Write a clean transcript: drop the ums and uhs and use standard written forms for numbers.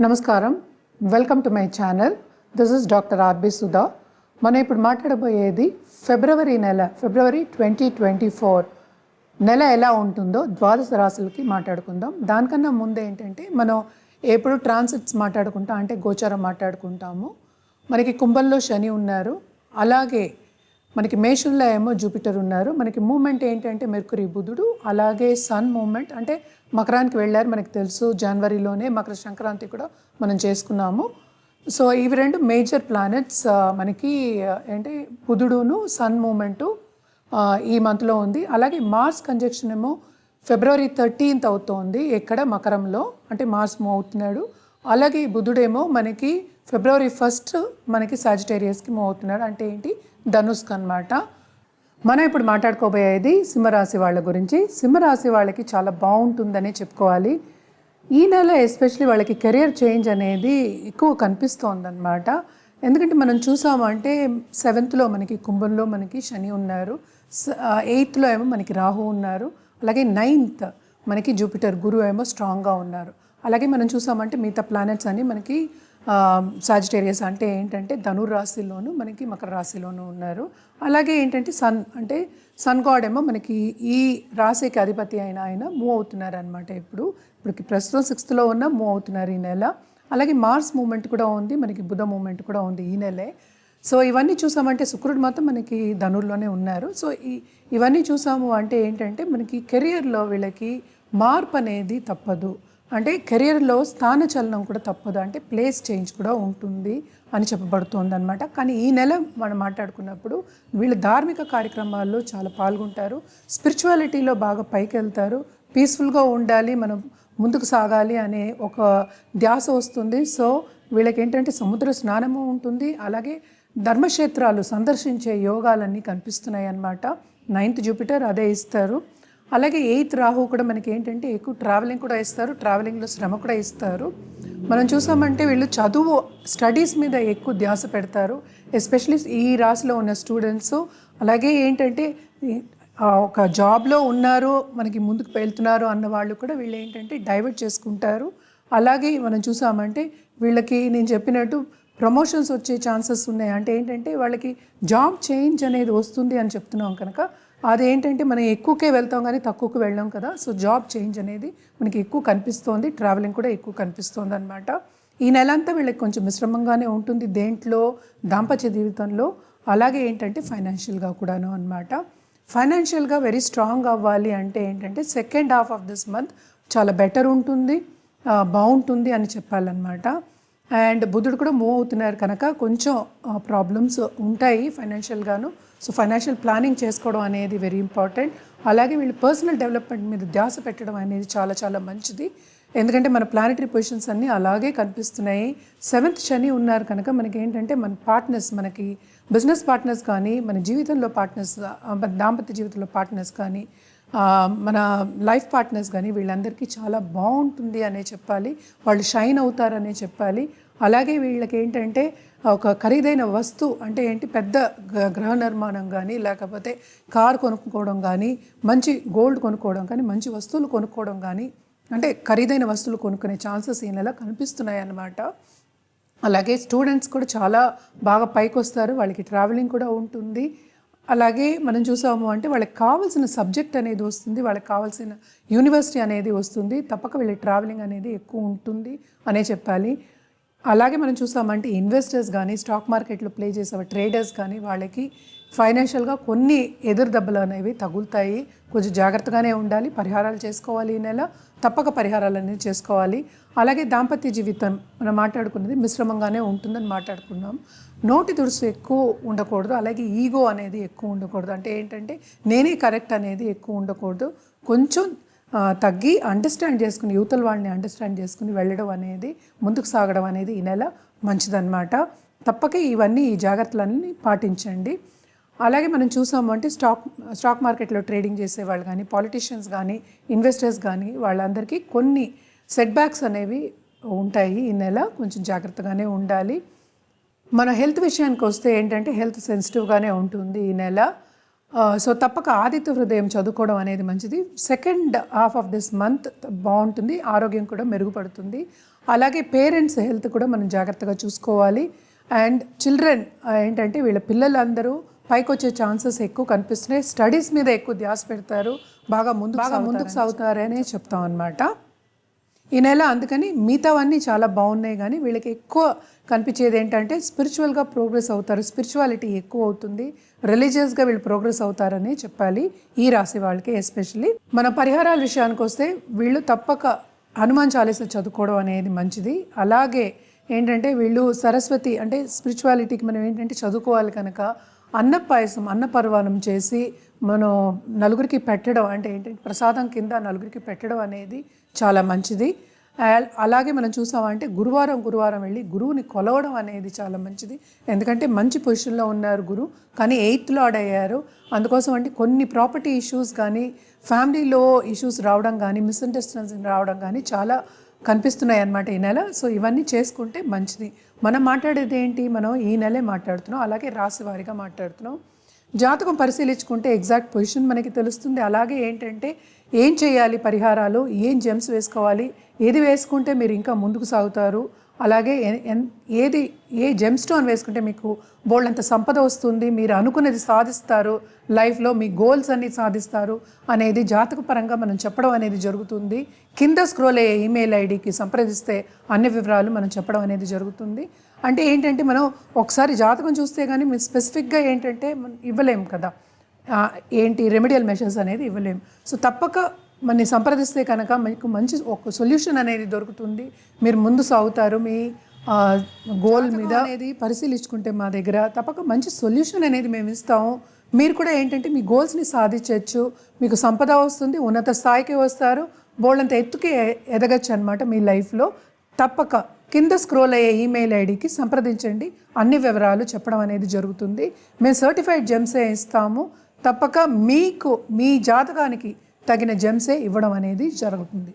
నమస్కారం, welcome to my channel. This is doctor R B Sudha. మనం ఇప్పుడు మాట్లాడబోయేది ఫిబ్రవరి 2024 నెల ఎలా ఉంటుందో ద్వాదశ రాశులకి మాట్లాడుకుందాం. దానికన్నా ముందు ఏంటంటే మనం ఎప్పుడు ట్రాన్సిట్స్ మాట్లాడుకుంటాం అంటే గోచారం మాట్లాడుకుంటాము. మనకి కుంభంలో శని ఉన్నారు, అలాగే మనకి మేషంలో ఏమో జూపిటర్ ఉన్నారు. మనకి మూమెంట్ ఏంటంటే మెర్కురీ బుధుడు, అలాగే సన్ మూమెంట్ అంటే మకరానికి వెళ్ళారు. మనకి తెలుసు జనవరిలోనే మకర సంక్రాంతి కూడా మనం చేసుకున్నాము. సో ఇవి రెండు మేజర్ ప్లానెట్స్ మనకి ఏంటి బుధుడును సన్ మూమెంటు ఈ మంత్లో ఉంది. అలాగే మార్స్ కంజక్షన్ ఏమో ఫిబ్రవరి 13th అవుతోంది ఇక్కడ మకరంలో, అంటే మార్స్ మూవ్ అవుతున్నాడు. అలాగే బుధుడేమో మనకి ఫిబ్రవరి 1st మనకి సాజిటేరియస్కి మూవ్ అవుతున్నాడు, అంటే ఏంటి ధనుస్క్ అనమాట. మనం ఇప్పుడు మాట్లాడుకోబోయేది సింహరాశి వాళ్ళ గురించి. సింహరాశి వాళ్ళకి చాలా బాగుంటుందనే చెప్పుకోవాలి. ఈ నెల ఎస్పెషలీ వాళ్ళకి కెరియర్ చేంజ్ అనేది ఎక్కువ కనిపిస్తోందన్నమాట. ఎందుకంటే మనం చూసామంటే 7th మనకి కుంభంలో మనకి శని ఉన్నారు, 8th ఏమో మనకి రాహు ఉన్నారు, అలాగే 9th మనకి జూపిటర్ గురు ఏమో స్ట్రాంగ్గా ఉన్నారు. అలాగే మనం చూసామంటే మిగతా ప్లానెట్స్ అన్ని మనకి సాజిటేరియస్ అంటే ఏంటంటే ధనుర్రాశిలోను మనకి మకర రాశిలోనూ ఉన్నారు. అలాగే ఏంటంటే సన్ గాడ్ ఏమో మనకి ఈ రాశికి అధిపతి అయిన ఆయన మూవ్ అవుతున్నారు అనమాట. ఇప్పటికి ప్రస్తుతం 6th ఉన్న మూవ్ అవుతున్నారు ఈ నెల. అలాగే మార్స్ మూమెంట్ కూడా ఉంది, మనకి బుధ మూమెంట్ కూడా ఉంది ఈ నెలే. సో ఇవన్నీ చూసామంటే శుక్రుడు మాత్రం మనకి ధనుర్లోనే ఉన్నారు. సో ఇవన్నీ చూసాము అంటే ఏంటంటే మనకి కెరియర్లో వీళ్ళకి మార్పు అనేది తప్పదు, అంటే కెరియర్లో స్థానచలనం కూడా తప్పదు, అంటే ప్లేస్ చేంజ్ కూడా ఉంటుంది అని చెప్పబడుతుంది అనమాట. కానీ ఈ నెల మనం మాట్లాడుకున్నప్పుడు వీళ్ళు ధార్మిక కార్యక్రమాల్లో చాలా పాల్గొంటారు, స్పిరిచువాలిటీలో బాగా పైకి వెళ్తారు, పీస్ఫుల్గా ఉండాలి, మనం ముందుకు సాగాలి అనే ఒక ధ్యాస వస్తుంది. సో వీళ్ళకి ఏంటంటే సముద్ర స్నానము ఉంటుంది, అలాగే ధర్మక్షేత్రాలు సందర్శించే యోగాలన్నీ కనిపిస్తున్నాయి అన్నమాట. 9th జూపిటర్ అదే ఇస్తారు. అలాగే 8th రాహు కూడా మనకి ఏంటంటే ఎక్కువ ట్రావెలింగ్ కూడా ఇస్తారు, ట్రావెలింగ్లో శ్రమ కూడా ఇస్తారు. మనం చూసామంటే వీళ్ళు స్టడీస్ మీద ఎక్కువ ధ్యాస పెడతారు, ఎస్పెషలీ ఈ రాశిలో ఉన్న స్టూడెంట్స్. అలాగే ఏంటంటే ఒక జాబ్లో ఉన్నారు, మనకి ముందుకు వెళ్తున్నారు అన్న వాళ్ళు కూడా వీళ్ళు ఏంటంటే డైవర్ట్ చేసుకుంటారు. అలాగే మనం చూసామంటే వీళ్ళకి నేను చెప్పినట్టు ప్రమోషన్స్ వచ్చే ఛాన్సెస్ ఉన్నాయి, అంటే ఏంటంటే వాళ్ళకి జాబ్ చేంజ్ అనేది వస్తుంది అని చెప్తున్నాం కనుక అదేంటంటే మనం ఎక్కువకే వెళ్తాం కానీ తక్కువకు వెళ్ళాం కదా. సో జాబ్ చేంజ్ అనేది మనకి ఎక్కువ కనిపిస్తోంది, ట్రావెలింగ్ కూడా ఎక్కువ కనిపిస్తుంది అనమాట. ఈ నెల అంతా వీళ్ళకి కొంచెం మిశ్రమంగానే ఉంటుంది, దేంట్లో దాంపత్య జీవితంలో, అలాగే ఏంటంటే ఫైనాన్షియల్గా కూడాను అనమాట. ఫైనాన్షియల్గా వెరీ స్ట్రాంగ్ అవ్వాలి అంటే ఏంటంటే second half of this month చాలా బెటర్ ఉంటుంది, బాగుంటుంది అని చెప్పాలన్నమాట. అండ్ బుధుడు కూడా మూవ్ అవుతున్నారు కనుక కొంచెం ప్రాబ్లమ్స్ ఉంటాయి ఫైనాన్షియల్గాను. సో ఫైనాన్షియల్ ప్లానింగ్ చేసుకోవడం అనేది వెరీ ఇంపార్టెంట్. అలాగే వీళ్ళు పర్సనల్ డెవలప్మెంట్ మీద ధ్యాస పెట్టడం అనేది చాలా చాలా మంచిది, ఎందుకంటే మన ప్లానెటరీ పొజిషన్స్ అన్నీ అలాగే కనిపిస్తున్నాయి. 7th శని ఉన్నారు కనుక మనకి ఏంటంటే మన పార్ట్నర్స్, మనకి బిజినెస్ పార్ట్నర్స్ కానీ, మన జీవితంలో పార్ట్నర్స్, దాంపత్య జీవితంలో పార్ట్నర్స్ కానీ, మన లైఫ్ పార్ట్నర్స్ కానీ వీళ్ళందరికీ చాలా బాగుంటుంది అనే చెప్పాలి, వాళ్ళు షైన్ అవుతారనే చెప్పాలి. అలాగే వీళ్ళకి ఏంటంటే ఒక ఖరీదైన వస్తువు అంటే ఏంటి పెద్ద గృహ నిర్మాణం కానీ, లేకపోతే కార్ కొనుక్కోవడం కానీ, మంచి గోల్డ్ కొనుక్కోవడం కానీ, మంచి వస్తువులు కొనుక్కోవడం కానీ, అంటే ఖరీదైన వస్తువులు కొనుక్కునే ఛాన్సెస్ ఈ నెల కనిపిస్తున్నాయి అన్నమాట. అలాగే స్టూడెంట్స్ కూడా చాలా బాగా పైకి వస్తారు, వాళ్ళకి ట్రావెలింగ్ కూడా ఉంటుంది. అలాగే మనం చూసాము అంటే వాళ్ళకి కావాల్సిన సబ్జెక్ట్ అనేది వస్తుంది, వాళ్ళకి కావాల్సిన యూనివర్సిటీ అనేది వస్తుంది, తప్పక వీళ్ళ ట్రావెలింగ్ అనేది ఎక్కువ ఉంటుంది అనే చెప్పాలి. అలాగే మనం చూసామంటే ఇన్వెస్టర్స్ కానీ, స్టాక్ మార్కెట్లో ప్లే చేసే ట్రేడర్స్ కానీ వాళ్ళకి ఫైనాన్షియల్గా కొన్ని ఎదురు దెబ్బలు అనేవి తగులుతాయి, కొంచెం జాగ్రత్తగానే ఉండాలి, పరిహారాలు చేసుకోవాలి ఈ నెల, తప్పక పరిహారాలు అనేది చేసుకోవాలి. అలాగే దాంపత్య జీవితం మనం మాట్లాడుకున్నది మిశ్రమంగానే ఉంటుందని మాట్లాడుకున్నాం. నోటి దురుసు ఎక్కువ ఉండకూడదు, అలాగే ఈగో అనేది ఎక్కువ ఉండకూడదు, అంటే ఏంటంటే నేనే కరెక్ట్ అనేది ఎక్కువ ఉండకూడదు, కొంచెం తగ్గి అండర్స్టాండ్ చేసుకుని యువతల వాళ్ళని అండర్స్టాండ్ చేసుకుని వెళ్ళడం అనేది, ముందుకు సాగడం అనేది ఈ నెల మంచిదన్నమాట. తప్పక ఇవన్నీ ఈ జాగ్రత్తలన్నీ పాటించండి. అలాగే మనం చూసాము అంటే స్టాక్ మార్కెట్లో ట్రేడింగ్ చేసేవాళ్ళు కానీ, పాలిటీషియన్స్ కానీ, ఇన్వెస్టర్స్ కానీ వాళ్ళందరికీ కొన్ని సెట్ బ్యాక్స్ అనేవి ఉంటాయి ఈ నెల, కొంచెం జాగ్రత్తగానే ఉండాలి. మన హెల్త్ విషయానికి వస్తే ఏంటంటే హెల్త్ సెన్సిటివ్గానే ఉంటుంది ఈ నెల. సో తప్పక ఆదిత్య హృదయం చదువుకోవడం అనేది మంచిది. Second half of this month బాగుంటుంది, ఆరోగ్యం కూడా మెరుగుపడుతుంది. అలాగే పేరెంట్స్ హెల్త్ కూడా మనం జాగ్రత్తగా చూసుకోవాలి. అండ్ చిల్డ్రన్ ఏంటంటే వీళ్ళ పిల్లలందరూ పైకి వచ్చే ఛాన్సెస్ ఎక్కువ కనిపిస్తున్నాయి. స్టడీస్ మీద ఎక్కువ ధ్యాస పెడతారు, బాగా ముందుకు సాగుతారనే చెప్తాం అన్నమాట ఈ నెల. అందుకని మిగతావన్నీ చాలా బాగున్నాయి, కానీ వీళ్ళకి ఎక్కువ కనిపించేది ఏంటంటే స్పిరిచువల్గా ప్రోగ్రెస్ అవుతారు, స్పిరిచువాలిటీ ఎక్కువ అవుతుంది, రిలీజియస్గా వీళ్ళు ప్రోగ్రెస్ అవుతారని చెప్పాలి ఈ రాశి వాళ్ళకి. ఎస్పెషల్లీ మన పరిహారాల విషయానికి వస్తే వీళ్ళు తప్పక హనుమాన్ చాలీసా చదువుకోవడం అనేది మంచిది. అలాగే ఏంటంటే వీళ్ళు సరస్వతి అంటే స్పిరిచువాలిటీకి మనం ఏంటంటే చదువుకోవాలి కనుక అన్నపర్వాణం చేసి మనం నలుగురికి పెట్టడం అంటే ఏంటంటే ప్రసాదం కింద నలుగురికి పెట్టడం అనేది చాలా మంచిది. అలాగే మనం చూసామంటే గురువారం వెళ్ళి గురువుని కొలవడం అనేది చాలా మంచిది. ఎందుకంటే మంచి పొజిషన్లో ఉన్నారు గురువు, కానీ 8th లార్డ్ అయ్యారు. అందుకోసం అంటే కొన్ని ప్రాపర్టీ ఇష్యూస్ కానీ ఫ్యామిలీలో ఇష్యూస్ రావడం కానీ మిస్అండర్స్టాండింగ్ రావడం కానీ చాలా కనిపిస్తున్నాయి అన్నమాట ఈ నెల. సో ఇవన్నీ చేసుకుంటే మంచిది. మనం మాట్లాడేది ఏంటి, మనం ఈ నెలే మాట్లాడుతున్నాం, అలాగే రాశి వారిగా మాట్లాడుతున్నాం. జాతకం పరిశీలించుకుంటే ఎగ్జాక్ట్ పొజిషన్ మనకి తెలుస్తుంది. అలాగే ఏంటంటే ఏం చేయాలి, పరిహారాలు ఏం జెమ్స్ వేసుకోవాలి, ఏది వేసుకుంటే మీరు ఇంకా ముందుకు సాగుతారు, అలాగే ఏ జెమ్ స్టోన్ వేసుకుంటే మీకు బోల్డంత సంపద వస్తుంది, మీరు అనుకున్నది సాధిస్తారు, లైఫ్లో మీ గోల్స్ అన్ని సాధిస్తారు అనేది జాతకపరంగా మనం చెప్పడం అనేది జరుగుతుంది. కింద స్క్రోల్ అయ్యే ఈమెయిల్ ఐడికి సంప్రదిస్తే అన్ని వివరాలు మనం చెప్పడం అనేది జరుగుతుంది. అంటే ఏంటంటే మనం ఒకసారి జాతకం చూస్తే కానీ మీరు స్పెసిఫిక్గా ఏంటంటే ఇవ్వలేము కదా, ఏంటి రెమెడియల్ మెషర్స్ అనేది ఇవ్వలేము. సో తప్పక మనని సంప్రదిస్తే కనుక మీకు మంచి ఒక సొల్యూషన్ అనేది దొరుకుతుంది, మీరు ముందు సాగుతారు. మీ గోల్ మీద అనేది పరిశీలించుకుంటే మా దగ్గర తప్పక మంచి సొల్యూషన్ అనేది మేము ఇస్తాము. మీరు కూడా ఏంటంటే మీ గోల్స్ని సాధించవచ్చు, మీకు సంపద వస్తుంది, ఉన్నత స్థాయికి వస్తారు, బోల్డంత ఎత్తుకి ఎదగచ్చు అనమాట మీ లైఫ్లో. తప్పక కింద స్క్రోల్ అయ్యే ఈమెయిల్ ఐడికి సంప్రదించండి, అన్ని వివరాలు చెప్పడం అనేది జరుగుతుంది. మేము సర్టిఫైడ్ జెమ్సే ఇస్తాము. తప్పక మీకు మీ జాతకానికి తగిన జెమ్సే ఇవ్వడం అనేది జరుగుతుంది.